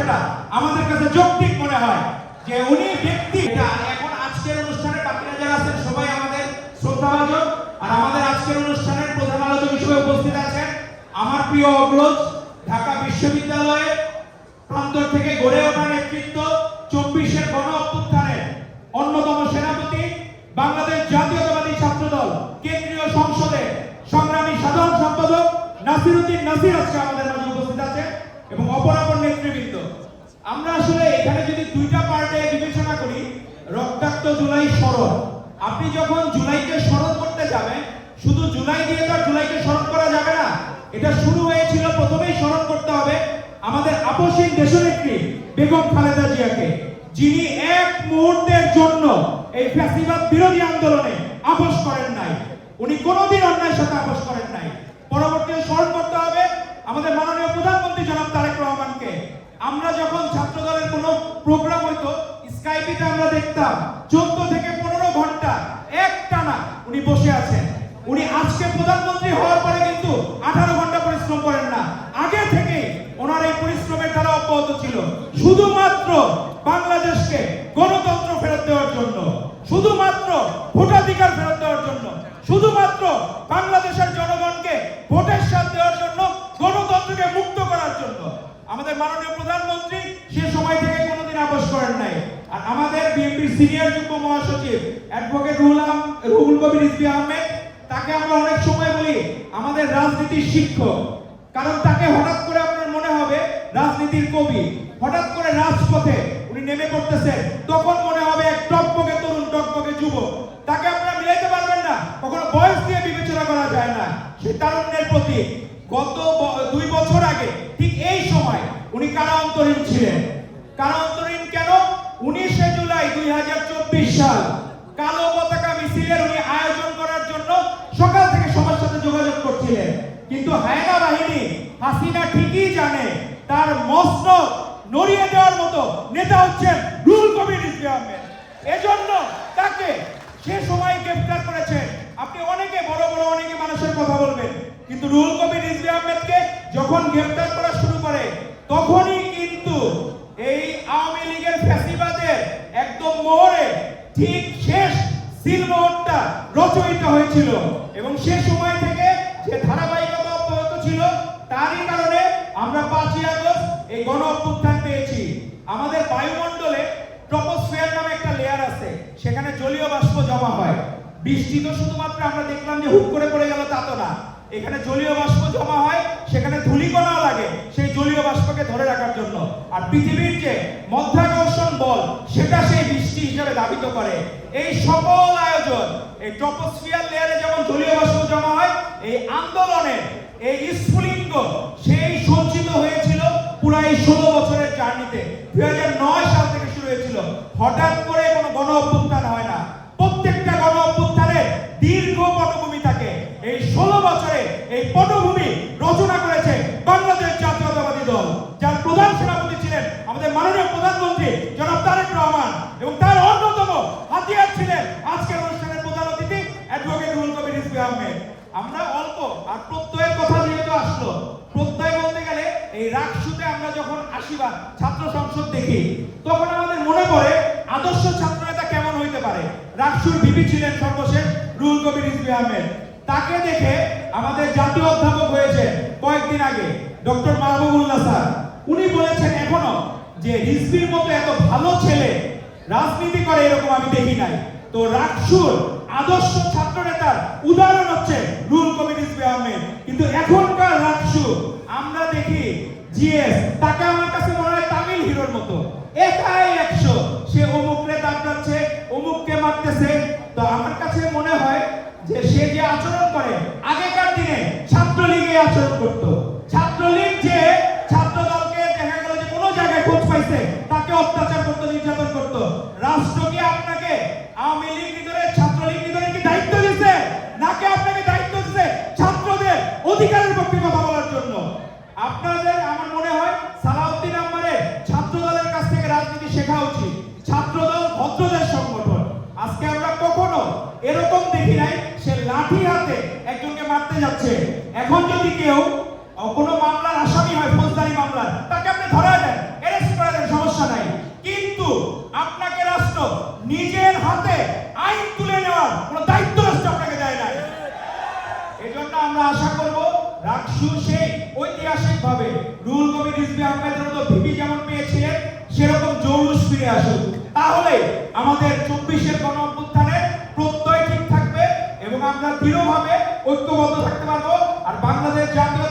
বিষয়টা আমাদের কাছে যৌক্তিক মনে হয় যে উনি ব্যক্তি। এখন আজকের অনুষ্ঠানে বাকিরা যারা আছেন সবাই আমাদের শ্রদ্ধাভাজন, আর আমাদের আজকের অনুষ্ঠানের প্রধান আলোচক হিসেবে উপস্থিত আছেন আমার প্রিয় অগ্রজ, ঢাকা বিশ্ববিদ্যালয়ের প্রান্তর থেকে গড়ে ওঠা নেতৃত্ব, 24-এর গণ অভ্যুত্থানের অন্যতম সেনাপতি, বাংলাদেশ জাতীয়তাবাদী ছাত্রদল কেন্দ্রীয় সংসদের সংগ্রামী সাধারণ সম্পাদক নাসির উদ্দিন নাসির আজকে আমাদের মাঝে উপস্থিত আছে, এবং অপরাপর নেতৃবৃন্দ। আমরা আসলে এখানে যদি দুইটা পার্টে বিবেচনা করি, রক্তাক্ত জুলাই স্মরণ, আপনি যখন জুলাইকে স্মরণ করতে যাবেন, শুধু জুলাই দিয়ে তো জুলাইকে স্মরণ করা যাবে না। এটা শুরু হয়েছিল, প্রথমেই স্মরণ করতে হবে আমাদের আপসহীন দেশনেত্রী বেগম খালেদা জিয়াকে, যিনি এক মুহূর্তের জন্য এই ফ্যাসিবাদ বিরোধী আন্দোলনে আপোষ করেন নাই। উনি কোনোদিন অন্যায়ের সাথে আপোষ করেন নাই। পরবর্তীতে স্মরণ করতে হবে আমাদের মাননীয় প্রধানমন্ত্রী জনাব তারেক রহমানকে। আমরা যখন ছাত্র দলের কোনো প্রোগ্রাম হইতো, স্কাইপিতে আমরা দেখতাম 14 থেকে 15 ঘন্টা একটানা উনি বসে আছেন। উনি আজকে প্রধানমন্ত্রী হওয়ার পরে কিন্তু 18 ঘন্টা পরিশ্রম করেন না, আগে থেকে ওনার এই পরিশ্রমের দ্বারা অব্যাহত ছিল, শুধুমাত্র বাংলাদেশকে গণতন্ত্র ফেরত দেওয়ার জন্য, শুধুমাত্র ভোটাধিকার ফেরত দেওয়ার জন্য, শুধুমাত্র বাংলাদেশের জনগণকে ভোটের স্বাদ দেওয়ার জন্য, গণতন্ত্রকে মুক্ত করার জন্য। আমাদের মাননীয় প্রধানমন্ত্রী সে সময় থেকে কোনোদিন আপোষ করেন নাই। আর আমাদের বিএনপির সিনিয়র যুগ্ম মহাসচিব অ্যাডভোকেট রুহুল কবির রিজভী আহমেদ, তাকে আমরা অনেক সময় বলি আমাদের রাজনীতির শিক্ষক, কারণ তাকে হঠাৎ করে আপনার মনে হবে রাজনীতির কবি। হঠাৎ করে রাজপথে উনি নেমে পড়তেছেন, তখন মনে হবে এক টকবকে তরুণ, টকবকে যুবক। তাকে আপনারা মিলাইতে পারবেন না, কখনো বয়স দিয়ে বিবেচনা করা যায় না। সেই তারুণ্যের প্রতি গত 2 বছর আগে ঠিক এই সময় উনি কারান্তরীণ ছিলেন। কারান্তরীণ কেন? 19 জুলাই 2024 সাল কালো পতাকা মিছিলের উনি আয়োজন করার জন্য সকাল থেকে সবার সাথে যোগাযোগ করছিলেন, কিন্তু হায়না বাহিনী হাসিনা ঠিকই জানে তার মসনদ নড়িয়ে দেওয়ার মতো নেতা হচ্ছেন রুহুল কবির রিজভী আহমেদ। এজন্য তাকে সে সময় গ্রেফতার করেছেন। আপনি অনেকে বড় বড় অনেকে মানুষের কথা বলবেন, কিন্তু রুহুল কবির রিজভী আহমেদকে যখন গ্রেফতার করা শুরু করে, তখনই কিন্তু এই আওয়ামী লীগের ফ্যাসিবাদের একদম মোহরে ঠিক শেষ সিলমোহরটা রচয়িত হয়েছিল, এবং সে সময় থেকে যে ধারাবাহিকতা অব্যাহত ছিল, তারই কারণে আমরা 5ই আগস্ট এই গণ অভ্যুত্থান পেয়েছি। আমাদের বায়ুমণ্ডলে ট্রপোস্ফিয়ার নামে একটা লেয়ার আছে, সেখানে জলীয় বাষ্প জমা হয়। বৃষ্টি তো শুধুমাত্র আমরা দেখলাম যে হুট করে পড়ে গেল তা তো না, এখানে জলীয় বাষ্প জমা হয়, সেখানে ধূলিকণাও লাগে সেই জলীয় বাষ্পকে ধরে রাখার জন্য। আর পৃথিবীর যে মধ্যাকর্ষণ বল, সেটা সেই বৃষ্টি হিসেবে ধাবিত করে। এই সকল আয়োজন, এই ট্রপোস্ফিয়ার লেয়ারে যেমন জলীয় বাষ্প জমা হয়, এই আন্দোলনের এই স্ফুলিঙ্গ সেই সঞ্চিত হয়েছিল পুরো এই 16 বছরের জার্নিতে। 2009 সাল থেকে শুরু হয়েছিল। হঠাৎ করে কোনো গণ অভ্যুত্থান হয় না, প্রত্যেকটা গণ অভ্যুত্থানের দীর্ঘ পটভূমি থাকে। এই 16 বছরে এই পটভূমি রচনা করেছে বাংলাদেশ জাতীয়তাবাদী দল, যার প্রধান সেনাপতি ছিলেন আমাদের মাননীয় প্রধানমন্ত্রী জনাব তারেক রহমান, এবং তার অন্যতম হাতিয়ার ছিলেন আজকের অনুষ্ঠানের প্রধান অতিথি অ্যাডভোকেট রুহুল কবির রিজভী আহমেদ। আমরা অল্প আর প্রত্যয়ের কথা যেহেতু আসলো, প্রত্যয় বলতে গেলে এই রাকসুতে আমরা যখন আশীর্বাদ ছাত্র সংসদ দেখি, তখন আমাদের মনে পড়ে আদর্শ ছাত্র নেতা কেমন হইতে পারে। রাকসুর ভিপি ছিলেন সর্বশেষ রুহুল কবির রিজভী আহমেদ। তাকে দেখে আমাদের জাতীয় অধ্যাপক হয়েছে কয়েকদিন আগে ডক্টর মাহবুবুল্লাহ স্যার, উনি বলেছেন এখনো যে রিজভীর মতো এত ভালো ছেলে রাজনীতি করে এরকম আমি দেখি নাই। তো রাকসুর আদর্শ ছাত্র নেতার উদাহরণ হচ্ছে রুহুল কবির রিজভী আহমেদ। কিন্তু এখনকার রাকসু আমরা দেখি জিএস, তাকে আমার কাছে মনে হয় তামিল হিরোর মতো, একাই 100, সে অমুকরে দাঁড়াচ্ছে, অমুককে মারতেছে। তো আমার কাছে মনে হয় যে সে যে আচরণ করে, আগেকার দিনে ছাত্রলীগে আচরণ করতো। ছাত্রলীগ যে ছাত্র দলকে দেখা গেল যে কোনো জায়গায় খোঁজ পাইছে, তাকে অত্যাচার করতো, নির্যাতন করতো। রাষ্ট্র কি আপনাকে আওয়ামী লীগ লিডারের, ছাত্রলীগ লিডারের কি দায়িত্ব দিচ্ছে? নাকি আপনাকে দায়িত্ব দিচ্ছে ছাত্রদের অধিকারের পক্ষে কথা বলার জন্য? আপনাদের আমার মনে হয় সালাউদ্দিন আহমেদের ছাত্র দলের কাছ থেকে রাজনীতি শেখা উচিত। ছাত্র দল ভদ্রদের সংগঠন। আজকে আমরা কখনো এরকম দেখি নাই সে লাঠি হাতে একজনকে মারতে যাচ্ছে। এখন যদি কেউ কোনো মামলার আসামি হয়, ফৌজদারি মামলার, তাকে আপনি ধরা দেন, অ্যারেস্ট সেই ঐতিহাসিকভাবে রুহুল কবির রিজভী আহমেদের মতো ভিপি যেমন পেয়েছিলেন সেরকম জৌলুস ফিরে আসুক। তাহলে আমাদের 24-এর গণ অভ্যুত্থানের প্রত্যয় ঠিক থাকবে এবং আমরা দৃঢ়ভাবে ঐক্যবদ্ধ থাকতে পারবো। আর বাংলাদেশ জাতীয়